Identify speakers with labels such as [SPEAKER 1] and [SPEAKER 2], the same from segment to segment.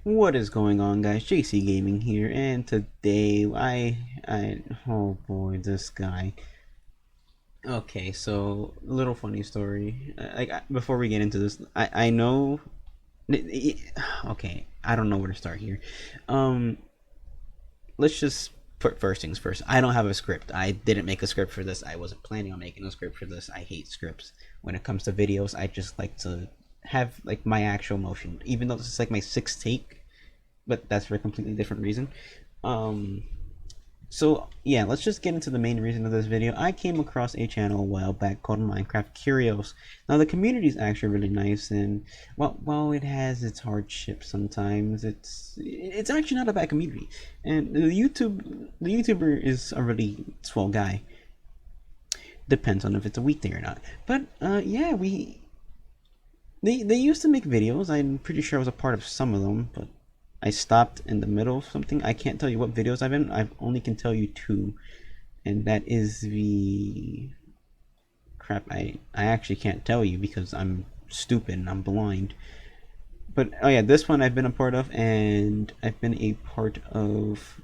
[SPEAKER 1] What is going on, guys? JC Gaming here, and today oh boy, this guy. Okay, so little funny story. Before we get into this, I know. Okay, I don't know where to start here. Um, let's just put first things first. I don't have a script. I didn't make a script for this. I wasn't planning on making a script for this. I hate scripts. When it comes to videos, I just like to have like my actual motion, even though this is like my sixth take, but that's for a completely different reason. Um, so yeah, let's just get into the main reason of this video. I came across a channel a while back called Minecraft Curios. Now the community is actually really nice, and while it has its hardships sometimes, it's actually not a bad community. And the YouTuber is a really swell guy. Depends on if it's a weekday or not. But yeah, they used to make videos. I'm pretty sure I was a part of some of them, but I stopped in the middle of something. I can't tell you what videos I've in. I only can tell you two, and that is the crap. I actually can't tell you because I'm stupid and I'm blind. But oh yeah, this one I've been a part of, and I've been a part of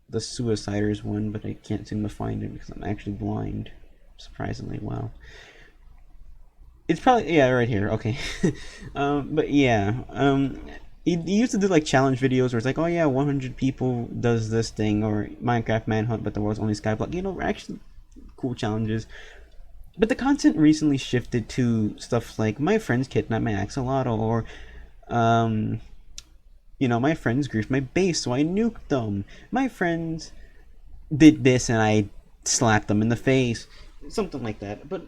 [SPEAKER 1] the Suiciders one, but I can't seem to find it because I'm actually blind. Surprisingly, wow. It's probably, yeah, right here. Okay. But yeah, he used to do like challenge videos where it's like, oh yeah, 100 people does this thing, or Minecraft manhunt, but the world's only skyblock. Actually cool challenges. But the content recently shifted to stuff like my friends kidnapped my axolotl, or um, my friends griefed my base, so I nuked them. My friends did this, and I slapped them in the face, something like that. But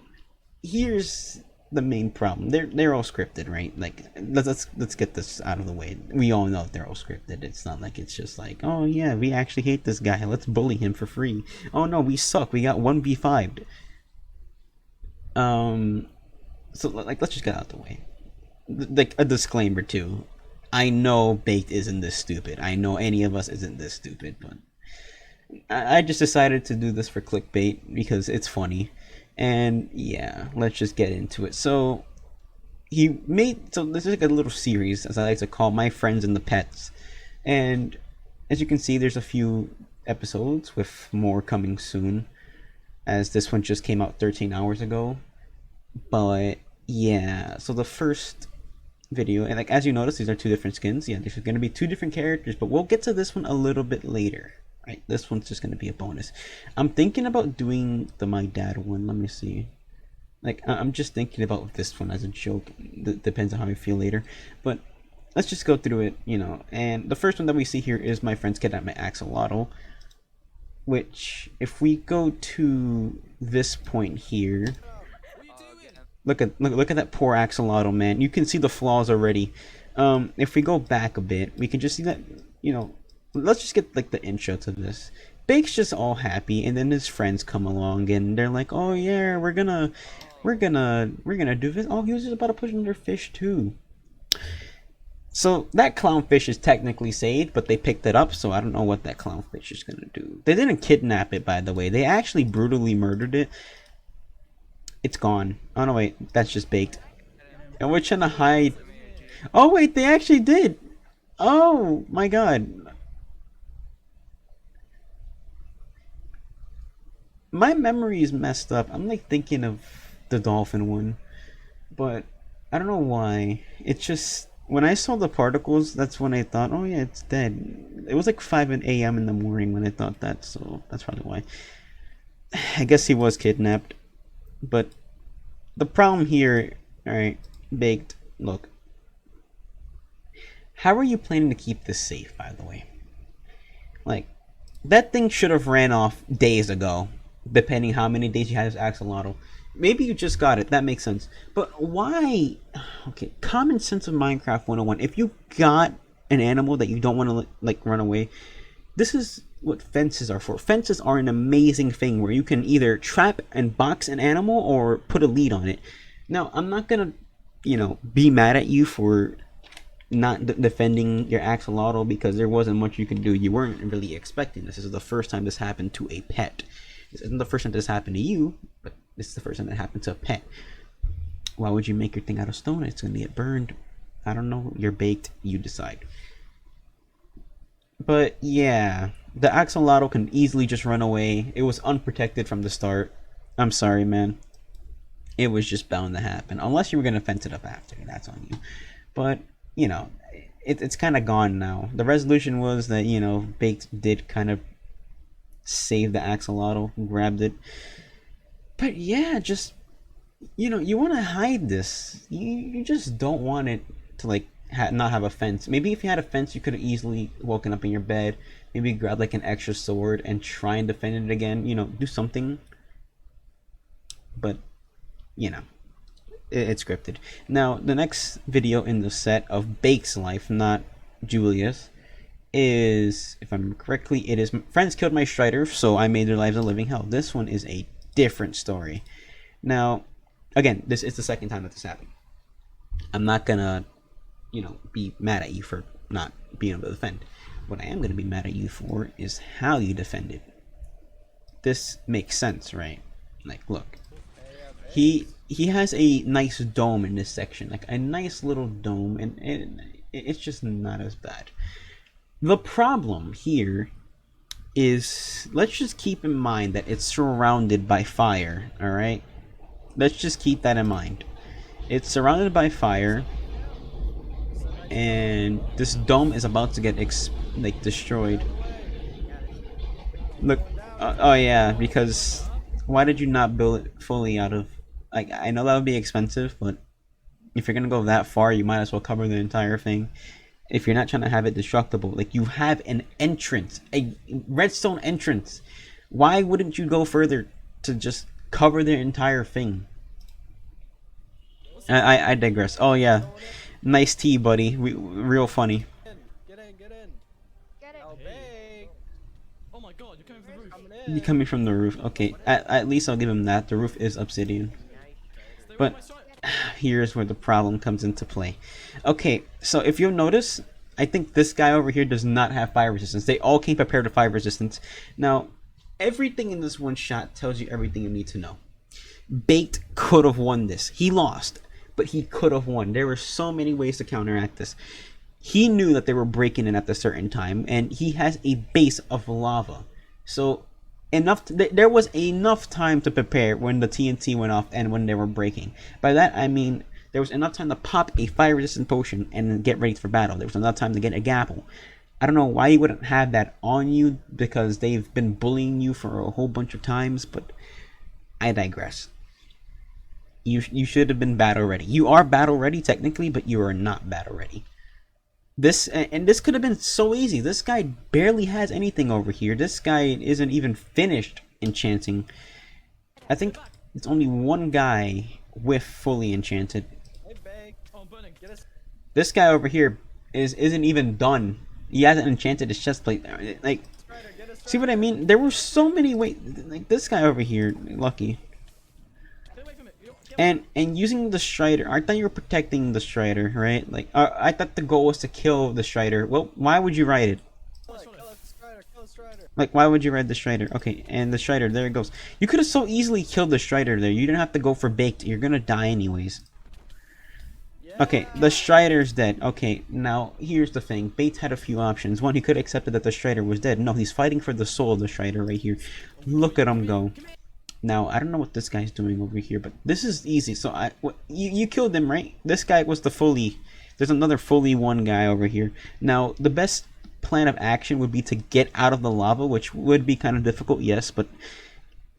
[SPEAKER 1] here's the main problem. They're all scripted, right? Like let's get this out of the way. We all know they're all scripted. It's not like it's just like, oh yeah, we actually hate this guy. Let's bully him for free. Oh no, we suck. We got 1v5'd. Um so like let's just get out of the way. Like a disclaimer too. I know Baked isn't this stupid. I know any of us isn't this stupid, but I just decided to do this for clickbait because it's funny. And yeah, let's just get into it. So this is like a little series, as I like to call My Friends and the Pets. And as you can see, there's a few episodes with more coming soon, as this one just came out 13 hours ago. But yeah, so the first video, and like as you notice, these are two different skins. Yeah, there's going to be two different characters, but we'll get to this one a little bit later. Right, this one's just going to be a bonus. I'm thinking about doing the My Dad one. Let me see. Like, I'm just thinking about this one as a joke. Depends on how I feel later. But let's just go through it. And the first one that we see here is my friend's kidnapped my axolotl. Which, if we go to this point here, look at that poor axolotl, man. You can see the flaws already. If we go back a bit, we can just see that, let's just get like the intro to this. Bake's just all happy, and then his friends come along, and they're like, "Oh yeah, we're gonna do this." Oh, he was just about to push another fish too. So that clownfish is technically saved, but they picked it up, so I don't know what that clownfish is gonna do. They didn't kidnap it, by the way. They actually brutally murdered it. It's gone. Oh no, wait, that's just Baked. And we're trying to hide. Oh wait, they actually did. Oh my god. My memory is messed up. I'm like thinking of the dolphin one, but I don't know why. It's just when I saw the particles, that's when I thought, oh yeah, it's dead. It was like 5 a.m. in the morning when I thought that, so that's probably why. I guess he was kidnapped, but the problem here, all right, Baked. Look, how are you planning to keep this safe? By the way, like that thing should have ran off days ago, depending how many days you had this axolotl. Maybe you just got it. That makes sense. But why? Okay, common sense of Minecraft 101. If you got an animal that you don't want to like run away, this is what fences are for. Fences are an amazing thing where you can either trap and box an animal or put a lead on it. Now, I'm not gonna, be mad at you for not defending your axolotl because there wasn't much you could do. You weren't really expecting this. This is the first time this happened to a pet. This isn't the first time this happened to you, but this is the first time that happened to a pet. Why would you make your thing out of stone? It's gonna get burned. I don't know. You're baked. You decide. But yeah, the axolotl can easily just run away. It was unprotected from the start. I'm sorry, man. It was just bound to happen. Unless you were going to fence it up after. That's on you. But, you know, it's kind of gone now. The resolution was that, you know, Baked did kind of save the axolotl, grabbed it. But yeah, just, you know, you want to hide this. You just don't want it to, like, not have a fence. Maybe if you had a fence, you could have easily woken up in your bed. Maybe grab, like, an extra sword and try and defend it again. You know, do something. But, you know, it's scripted. Now, the next video in the set of Bake's life, not Julia's, is, if I remember correctly, it is friends killed my Strider, so I made their lives a living hell. This one is a different story. Now, again, this is the second time that this happened. I'm not gonna, you know, be mad at you for not being able to defend. What I am gonna be mad at you for is how you defended. This makes sense, right? Like, look, he has a nice dome in this section, like a nice little dome, and it's just not as bad. The problem here is, let's just keep in mind that it's surrounded by fire, alright? Let's just keep that in mind. It's surrounded by fire, and this dome is about to get destroyed. Look, oh yeah, because why did you not build it fully out of, like, I know that would be expensive, but if you're gonna go that far, you might as well cover the entire thing. If you're not trying to have it destructible, like, you have an entrance, a redstone entrance. Why wouldn't you go further to just cover the entire thing? I digress. Oh yeah, nice tea, buddy. Real funny.
[SPEAKER 2] Get in. Get in. Oh my god, you're coming from the roof.
[SPEAKER 1] You're coming from the roof. Okay, at least I'll give him that. The roof is obsidian. But here's where the problem comes into play. Okay, so if you'll notice, I think this guy over here does not have fire resistance. They all came prepared to fire resistance. Now, everything in this one shot tells you everything you need to know. Baked could have won this. He lost, but he could have won. There were so many ways to counteract this. He knew that they were breaking in at a certain time, and he has a base of lava. So there was enough time to prepare when the TNT went off and when they were breaking. By that I mean there was enough time to pop a fire resistant potion and get ready for battle. There was enough time to get a gapple. I don't know why you wouldn't have that on you, because they've been bullying you for a whole bunch of times, but I digress. You should have been battle ready. You are battle ready technically, but you are not battle ready. This could have been so easy. This guy barely has anything over here. This guy isn't even finished enchanting. I think it's only one guy with fully enchanted. This guy over here isn't even done. He hasn't enchanted his chest plate. Like, see what I mean? There were so many ways. Like, this guy over here, lucky. And using the Strider, I thought you were protecting the Strider, right? Like, I thought the goal was to kill the Strider. Well, why would you ride it? Like, why would you ride the Strider? Okay, and the Strider, there it goes. You could have so easily killed the Strider there. You didn't have to go for Baked. You're gonna die anyways. Okay, the Strider's dead. Okay, now, here's the thing. Baked had a few options. One, he could have accepted that the Strider was dead. No, he's fighting for the soul of the Strider right here. Look at him go. Now, I don't know what this guy's doing over here, but this is easy. So, you killed him, right? This guy was the fully... There's another fully one guy over here. Now, the best plan of action would be to get out of the lava, which would be kind of difficult, yes, but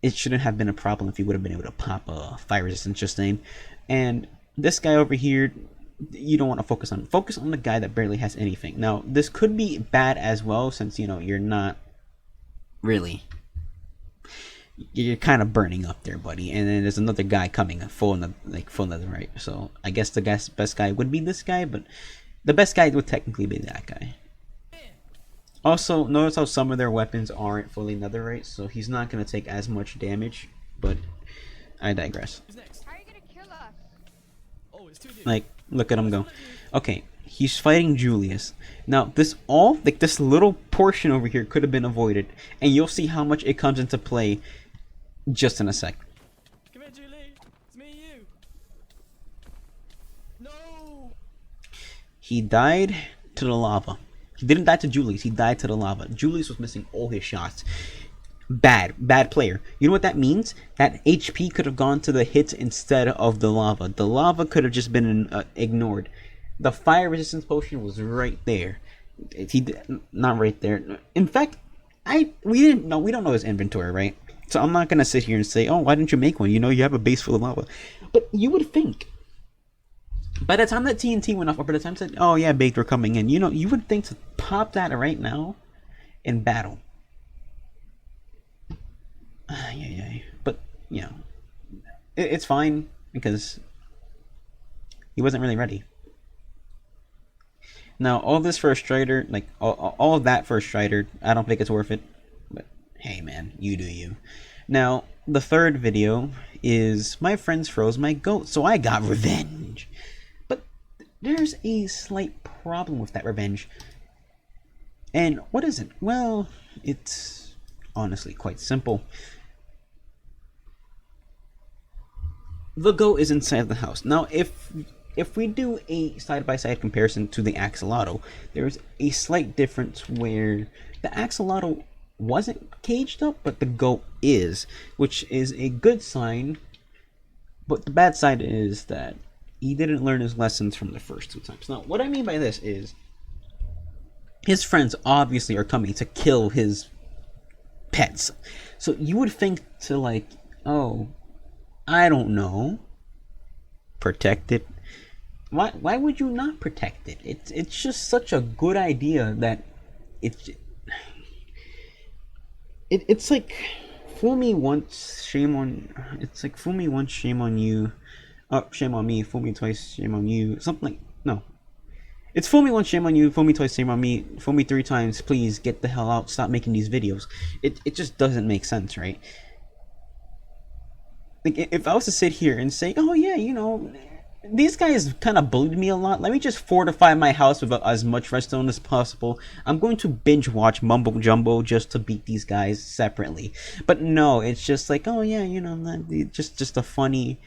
[SPEAKER 1] it shouldn't have been a problem if you would have been able to pop a fire resistance just then. And this guy over here, you don't want to focus on. Focus on the guy that barely has anything. Now, this could be bad as well, since, you know, you're not really... You're kind of burning up there, buddy. And then there's another guy coming full netherite. So I guess the best guy would be this guy, but the best guy would technically be that guy. Also, notice how some of their weapons aren't fully netherite, so he's not going to take as much damage, but I digress.
[SPEAKER 3] How are you gonna kill us?
[SPEAKER 1] Like, look at him go. Okay, he's fighting Julius. Now, this little portion over here could have been avoided, and you'll see how much it comes into play just in a sec.
[SPEAKER 2] Come here, Julie. It's me and you. No.
[SPEAKER 1] He died to the lava. He didn't die to Julius. He died to the lava. Julius was missing all his shots. Bad player. You know what that means? That HP could have gone to the hits instead of the lava. The lava could have just been ignored. The fire resistance potion was right there. Not right there. In fact, we don't know his inventory, right? So I'm not gonna sit here and say, oh, why didn't you make one? You know, you have a base full of lava. But you would think, by the time that TNT went off, or by the time said, oh yeah, Baked, we're coming in, you know, you would think to pop that right now in battle. Yeah. But, you know, it's fine because he wasn't really ready. Now, all this for a Strider, like, all of that for a Strider, I don't think it's worth it. But, hey man, you do you. Now, the third video is my friends froze my goat, so I got revenge. But there's a slight problem with that revenge. And what is it? Well, it's honestly quite simple. The goat is inside the house. Now, if we do a side-by-side comparison to the axolotl, there's a slight difference where the axolotl wasn't caged up, but the goat is, which is a good sign. But the bad side is that he didn't learn his lessons from the first 2 times. Now, what I mean by this is his friends obviously are coming to kill his pets. So you would think to, like, oh, I don't know, protect it. Why would you not protect it? It's just such a good idea that it's like fool me once, shame on. It's like fool me once, shame on you. Oh, shame on me. Fool me twice, shame on you. Something like, no. It's fool me once, shame on you. Fool me twice, shame on me. Fool me 3 times. Please get the hell out. Stop making these videos. It just doesn't make sense, right? Like, if I was to sit here and say, oh yeah, you know, these guys kind of bullied me a lot. Let me just fortify my house with as much redstone as possible. I'm going to binge watch Mumbo Jumbo just to beat these guys separately. But no, it's just like, oh yeah, you know, just a funny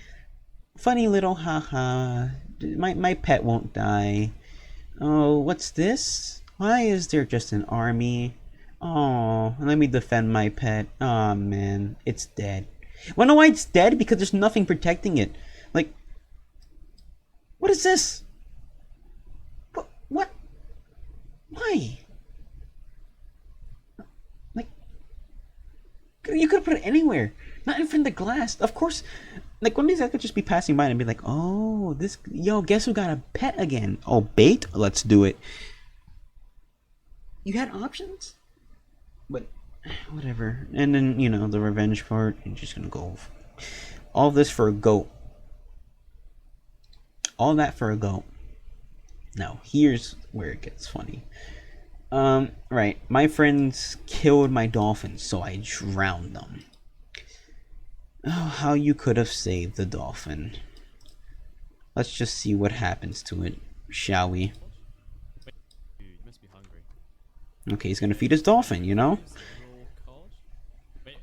[SPEAKER 1] little haha. My pet won't die. Oh, what's this? Why is there just an army? Oh, let me defend my pet. Oh man, it's dead. Wanna know why it's dead? Because there's nothing protecting it. Like, what is this? What? Why? Like, you could have put it anywhere. Not in front of the glass. Of course, like, one of these guys could just be passing by and be like, oh, this, yo, guess who got a pet again? Oh, bait? Let's do it. You had options? But whatever. And then, you know, the revenge part, you're just gonna go all this for a goat. All that for a goat. Now, here's where it gets funny. Right. My friends killed my dolphins, so I drowned them. Oh, how you could have saved the dolphin. Let's just see what happens to it, shall we?
[SPEAKER 2] You must be hungry.
[SPEAKER 1] Okay, he's gonna feed his dolphin, you know?
[SPEAKER 2] Wait.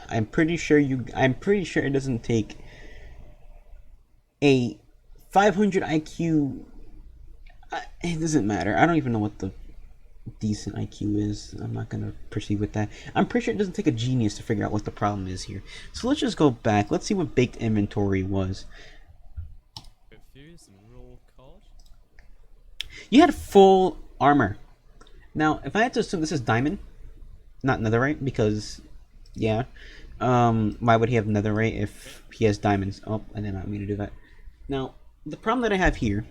[SPEAKER 1] I'm pretty sure it doesn't take a 500 IQ. It doesn't matter. I don't even know what the decent IQ is. I'm not gonna proceed with that. I'm pretty sure it doesn't take a genius to figure out what the problem is here. So let's just go back. Let's see what baked inventory was. You had full armor. Now, if I had to assume this is diamond, not netherite, because yeah. Why would he have netherite if he has diamonds? Oh, I did not mean to do that. Now, the problem that I have here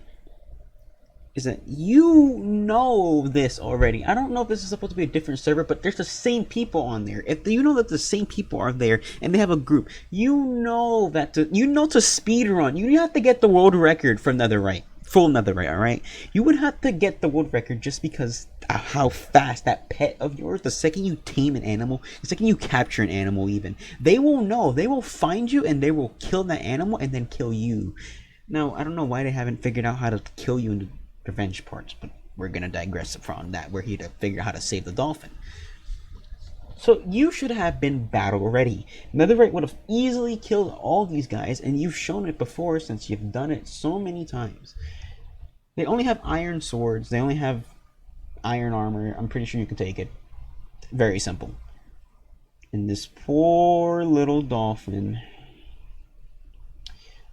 [SPEAKER 1] is that you know this already. I don't know if this is supposed to be a different server, but there's the same people on there. If you know that the same people are there and they have a group, you know that to speedrun, you have to get the world record for netherite. Full netherite, alright? You would have to get the world record just because how fast that pet of yours, the second you tame an animal, the second you capture an animal even, they will know. They will find you and they will kill that animal and then kill you. Now, I don't know why they haven't figured out how to kill you in the revenge parts, but we're gonna digress from that. We're here to figure out how to save the dolphin. So you should have been battle ready. Netherite would have easily killed all these guys, and you've shown it before since you've done it so many times. They only have iron swords. They only have iron armor. I'm pretty sure you can take it. Very simple. And this poor little dolphin.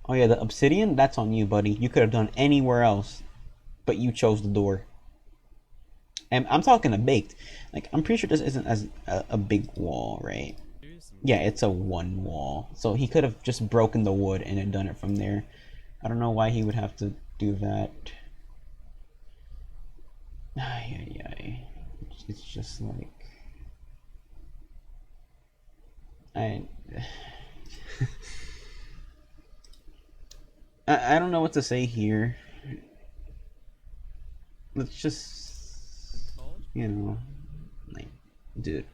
[SPEAKER 1] Oh yeah, the obsidian? That's on you, buddy. You could have done anywhere else, but you chose the door. And I'm talking a baked. Like, I'm pretty sure this isn't as a big wall, right? Yeah, it's a one wall. So he could have just broken the wood and then done it from there. I don't know why he would have to do that. Ay, ay, ay. It's just like... I don't know what to say here. Let's just, you know, like, dude,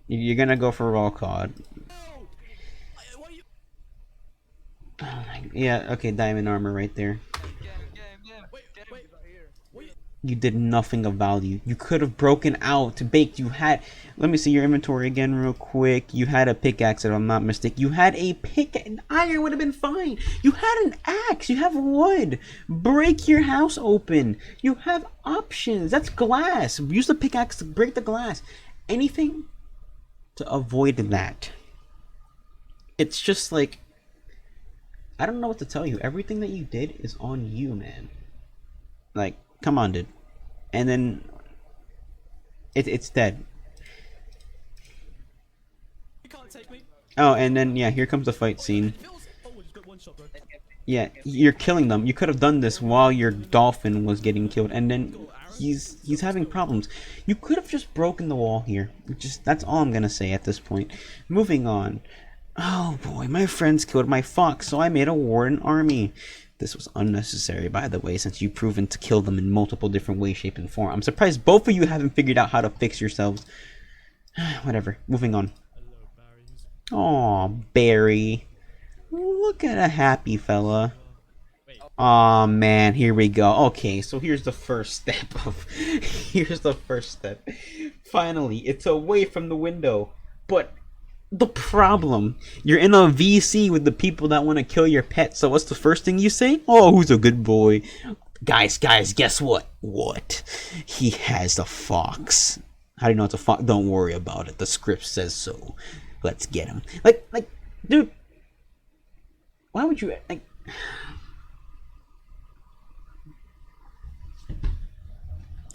[SPEAKER 1] you're gonna go for raw cod. Oh my, yeah, okay, diamond armor right there. You did nothing of value. You could have broken out to bake. You had, let me see your inventory again real quick. You had a pickaxe, if I'm not mistaken. You had a pick, an iron would have been fine. You had an axe. You have wood. Break your house open. You have options. That's glass. Use the pickaxe to break the glass. Anything to avoid that. It's just like, I don't know what to tell you. Everything that you did is on you, man. Like, come on, dude. And then it's dead.
[SPEAKER 2] You can't take me.
[SPEAKER 1] Oh, and then yeah, here comes the fight scene. Yeah, you're killing them. You could have done this while your dolphin was getting killed, and then he's having problems. You could have just broken the wall here. Just, that's all I'm gonna say at this point. Moving on. Oh boy, my friends killed my fox, so I made a warden army. This was unnecessary, by the way, since you've proven to kill them in multiple different ways, shape, and form. I'm surprised both of you haven't figured out how to fix yourselves. Whatever. Moving on. Aw, Barry. Look at a happy fella. Aw, man, here we go. Okay, so here's the first step of... Here's the first step. Finally, it's away from the window. But... the problem, you're in a VC with the people that want to kill your pet, so what's the first thing you say? Oh, who's a good boy? Guys, guess what? What? He has a fox. How do you know it's a fox? Don't worry about it. The script says so. Let's get him. Like, dude, why would you, like...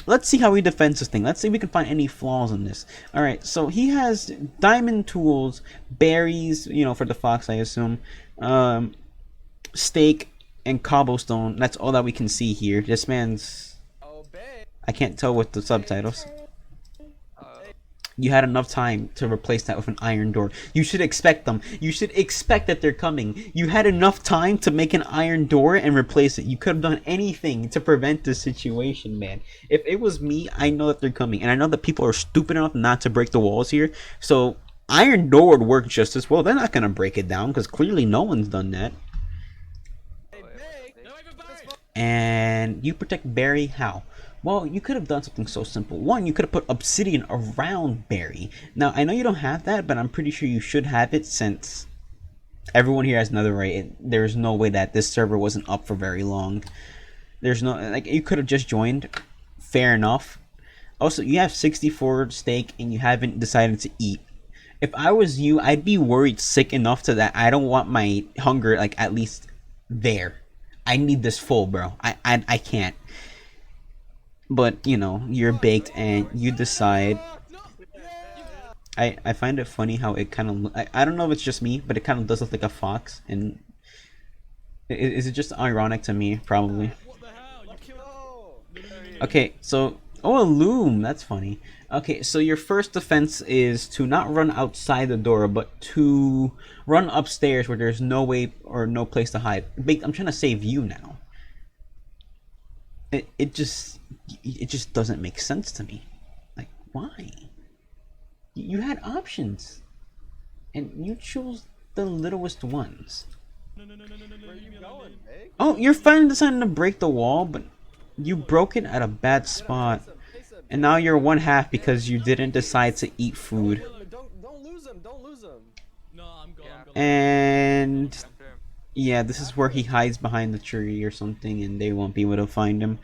[SPEAKER 1] Let's see how he defends this thing. Let's see if we can find any flaws in this. Alright, so he has diamond tools, berries, you know, for the fox, I assume, steak, and cobblestone. That's all that we can see here. This man's... I can't tell with the subtitles. You had enough time to replace that with an iron door. You should expect them. You should expect that they're coming. You had enough time to make an iron door and replace it. You could have done anything to prevent this situation, man. If it was me, I know that they're coming. And I know that people are stupid enough not to break the walls here. So, iron door would work just as well. They're not going to break it down because clearly no one's done that. And you protect Barry how? Well, you could have done something so simple. One, you could have put obsidian around Barry. Now, I know you don't have that, but I'm pretty sure you should have it since everyone here has netherite. There's no way that this server wasn't up for very long. There's no, like, you could have just joined. Fair enough. Also, you have 64 steak and you haven't decided to eat. If I was you, I'd be worried sick enough to that I don't want my hunger, like, at least there. I need this full, bro. I can't. But, you know, you're baked and you decide. I find it funny how it kind of... I don't know if it's just me, but it kind of does look like a fox. And is it just ironic to me? Probably. Okay, so... oh, a loom. That's funny. Okay, so your first defense is to not run outside the door, but to run upstairs where there's no way or no place to hide. Baked, I'm trying to save you now. It just doesn't make sense to me. Like, why? You had options, and you chose the littlest ones.
[SPEAKER 4] Where are you going,
[SPEAKER 1] Oh, you're finally deciding to break the wall, but you broke it at a bad spot.
[SPEAKER 4] Face him.
[SPEAKER 1] And now you're one half because you didn't decide to eat food.
[SPEAKER 4] Don't lose him. Don't lose him.
[SPEAKER 2] No, I'm gone.
[SPEAKER 5] Yeah.
[SPEAKER 2] I'm gone.
[SPEAKER 1] And
[SPEAKER 5] After him.
[SPEAKER 1] yeah, this is where he hides behind the tree or something, and they won't be able to find him.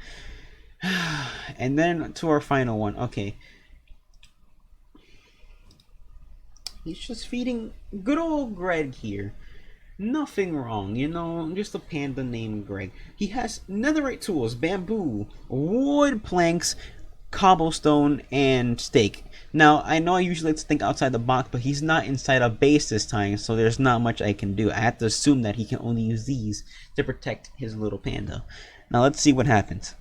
[SPEAKER 1] And then to our final one. Okay. He's just feeding good old Greg here. Nothing wrong, you know, just a panda named Greg. He has netherite tools, bamboo, wood planks, cobblestone, and steak. Now, I know I usually like to think outside the box, but he's not inside a base this time, so there's not much I can do. I have to assume that he can only use these to protect his little panda. Now, let's see what happens.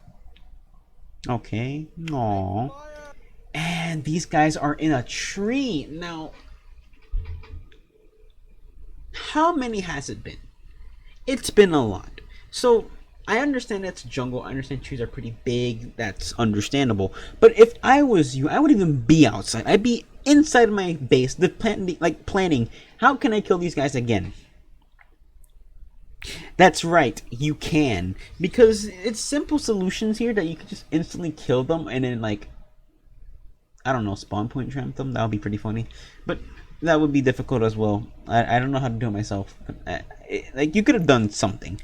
[SPEAKER 1] Okay. Aww. And these guys are in a tree. Now, how many has it been? It's been a lot. So I understand it's jungle. I understand trees are pretty big. That's understandable. But if I was you, I would even be outside. I'd be inside my base, planning. How can I kill these guys again? That's right, you can, because it's simple solutions here that you can just instantly kill them and then I don't know, spawn point tramp them. That would be pretty funny, but that would be difficult as well. I don't know how to do it myself. But, you could have done something.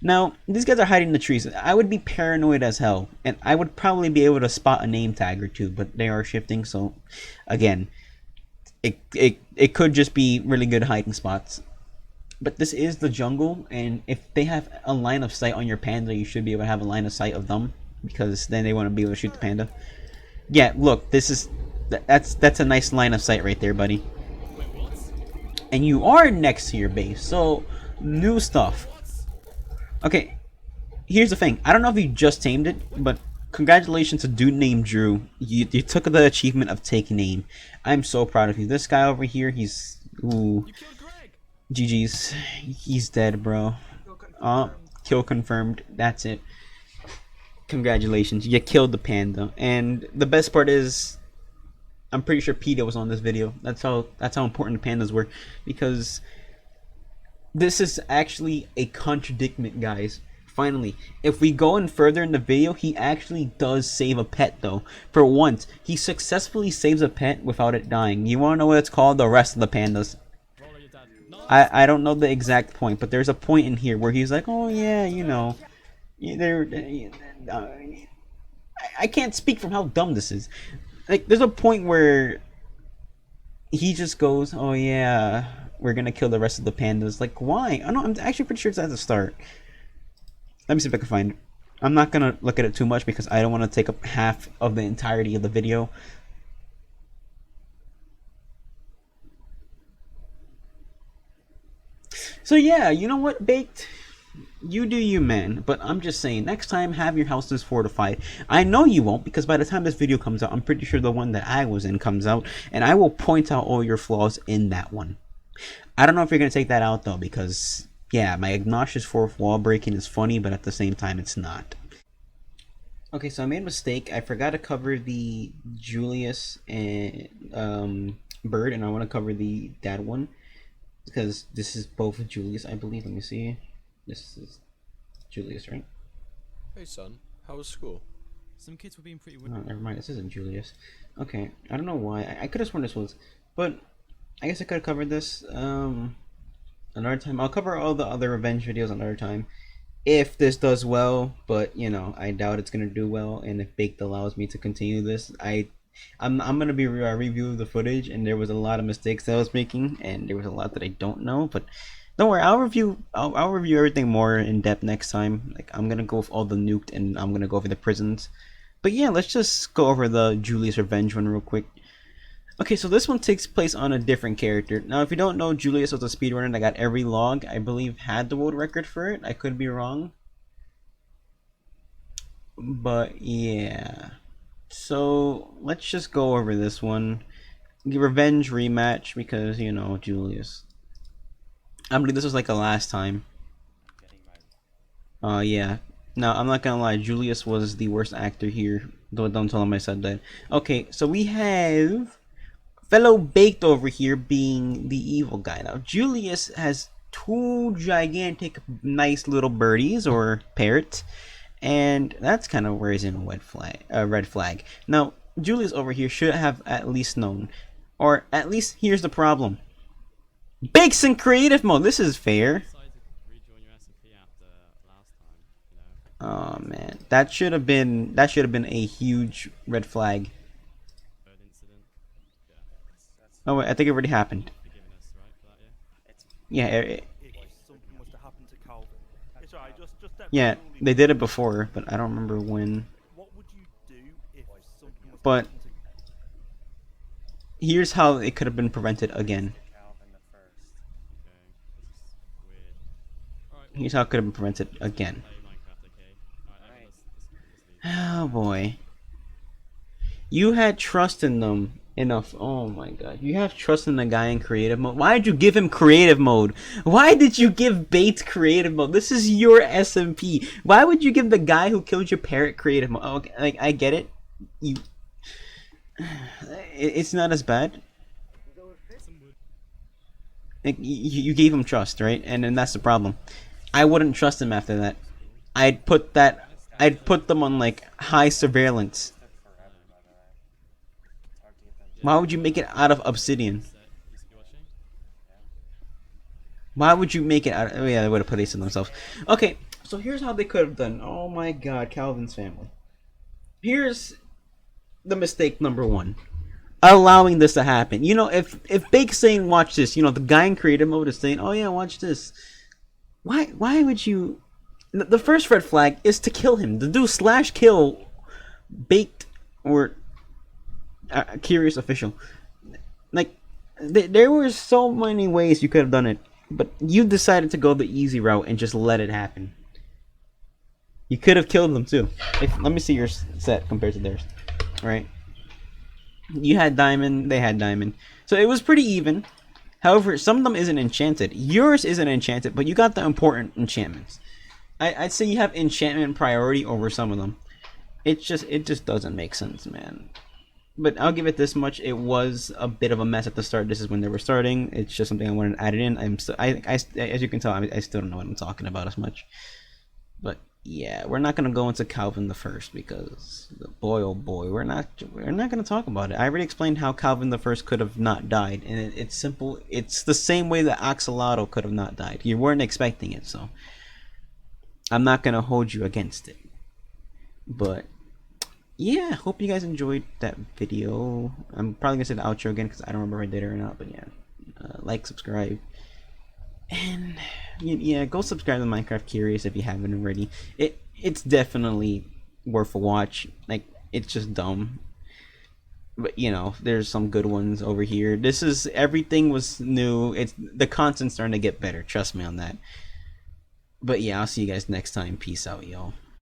[SPEAKER 1] Now, these guys are hiding in the trees. I would be paranoid as hell, and I would probably be able to spot a name tag or two, but they are shifting, so again, it could just be really good hiding spots. But this is the jungle, and if they have a line of sight on your panda, you should be able to have a line of sight of them, because then they want to be able to shoot the panda. Yeah, look, that's a nice line of sight right there, buddy.
[SPEAKER 2] Wait, what?
[SPEAKER 1] And you are next to your base, so new stuff. Okay, here's the thing. I don't know if you just tamed it, but congratulations to dude named Drew. You took the achievement of take name. I'm so proud of you. This guy over here, he's ooh.
[SPEAKER 2] You killed Greg.
[SPEAKER 1] GG's. He's dead, bro. Kill confirmed. That's it. Congratulations. You killed the panda. And the best part is, I'm pretty sure PETA was on this video. That's how important the pandas were. Because this is actually a contradiction, guys. Finally, if we go in further in the video, he actually does save a pet, though. For once, he successfully saves a pet without it dying. You want to know what it's called? The rest of the pandas.
[SPEAKER 2] Roll your dad. No.
[SPEAKER 1] I don't know the exact point, but there's a point in here where he's like, oh yeah, you know, I can't speak from how dumb this is. Like, there's a point where he just goes, oh yeah, we're gonna kill the rest of the pandas. Like, why? I don't. I'm actually pretty sure it's at the start. Let me see if I can find it. I'm not gonna look at it too much because I don't want to take up half of the entirety of the video. So yeah, you know what, Baked? You do you, man. But I'm just saying, next time, have your houses fortified. I know you won't, because by the time this video comes out, I'm pretty sure the one that I was in comes out, and I will point out all your flaws in that one. I don't know if you're going to take that out, though, because, yeah, my obnoxious fourth wall breaking is funny, but at the same time, it's not. Okay, so I made a mistake. I forgot to cover the Julius and bird, and I want to cover the dad one, because this is both Julius, I believe. Let me see. This is Julius, right?
[SPEAKER 4] Hey, son. How was school?
[SPEAKER 2] Some kids were being pretty
[SPEAKER 1] Oh,
[SPEAKER 2] weird.
[SPEAKER 1] never mind. This isn't Julius. Okay, I don't know why. I could have sworn this was, but I guess I could have covered this another time. I'll cover all the other revenge videos another time if this does well. But you know, I doubt it's gonna do well. And if Baked allows me to continue this, I'm gonna be reviewing the footage, and there was a lot of mistakes that I was making, and there was a lot that I don't know, but. Don't worry, I'll review everything more in depth next time. Like, I'm gonna go with all the nuked, and I'm gonna go over the prisons. But yeah, let's just go over the Julius Revenge one real quick. Okay, so this one takes place on a different character. Now, if you don't know, Julius was a speedrunner that got every log. I believe had the world record for it. I could be wrong. But yeah. So let's just go over this one. Revenge rematch because, you know, Julius. I believe this was like the last time. Yeah. No, I'm not gonna lie. Julius was the worst actor here. Don't tell him I said that. Okay, so we have fellow Baked over here being the evil guy. Now, Julius has two gigantic, nice little birdies or parrots, and that's kind of where he's in a red flag. Now, Julius over here should have at least known. Or at least, here's the problem. Bakes in creative mode. This is fair.
[SPEAKER 2] Decided to rejoin your SMP after last time, you know.
[SPEAKER 1] Oh man, that should have been a huge red flag.
[SPEAKER 2] Third incident. Yeah.
[SPEAKER 1] Oh wait, I think it already happened.
[SPEAKER 2] Forgiving us, right, for that,
[SPEAKER 1] Yeah,
[SPEAKER 2] yeah?
[SPEAKER 5] Something must have happened to Calvin. It's alright, just let me
[SPEAKER 1] yeah,
[SPEAKER 5] only-
[SPEAKER 1] they did it before, but I don't remember when.
[SPEAKER 5] What would you do if something must have
[SPEAKER 1] But
[SPEAKER 5] happened to
[SPEAKER 1] here's how it could have been prevented again.
[SPEAKER 2] Okay. This is weird. Alright, well,
[SPEAKER 1] Here's how it could have been prevented again.
[SPEAKER 2] play Minecraft, okay? Alright, let's leave.
[SPEAKER 1] Oh boy. You had trust in them enough. Oh my god. You have trust in the guy in creative mode. Why did you give him creative mode? Why did you give Bates creative mode? This is your SMP. Why would you give the guy who killed your parrot creative mode? Okay, like, I get it. You. It's not as bad.
[SPEAKER 2] Some wood.
[SPEAKER 1] Like, you gave him trust, right? And then that's the problem. I wouldn't trust him after that. I'd put them on like high surveillance. Why would you make it out of obsidian?
[SPEAKER 2] Set, you should be watching.
[SPEAKER 1] Why would you make it out of, oh yeah, they would have put ace in themselves. Okay, so here's how they could have done. Oh my god, Calvin's family. Here's the mistake number one. Allowing this to happen. You know, if Bake's saying watch this, you know, the guy in creative mode is saying, oh yeah, watch this. Why would you... The first red flag is to kill him. To do slash kill Baked or Curious official. Like, there were so many ways you could have done it, but you decided to go the easy route and just let it happen. You could have killed them too. Let me see your set compared to theirs. Right? You had diamond, they had diamond. So it was pretty even. However, some of them isn't enchanted. Yours isn't enchanted, but you got the important enchantments. I'd say you have enchantment priority over some of them. It just doesn't make sense, man. But I'll give it this much: it was a bit of a mess at the start. This is when they were starting. It's just something I wanted to add it in. As you can tell, I still don't know what I'm talking about as much. But yeah, we're not gonna go into Calvin the First because boy, oh boy, we're not gonna talk about it. I already explained how Calvin the First could have not died, and it's simple. It's the same way that Axolotl could have not died. You weren't expecting it, so I'm not gonna hold you against it. But yeah, hope you guys enjoyed that video. I'm probably gonna say the outro again because I don't remember if I did it or not. But yeah, like, subscribe, and yeah, go subscribe to Minecraft Curios if you haven't already. It's definitely worth a watch. Like, it's just dumb, but you know, there's some good ones over here. Everything was new. The content's starting to get better. Trust me on that. But yeah, I'll see you guys next time. Peace out, y'all.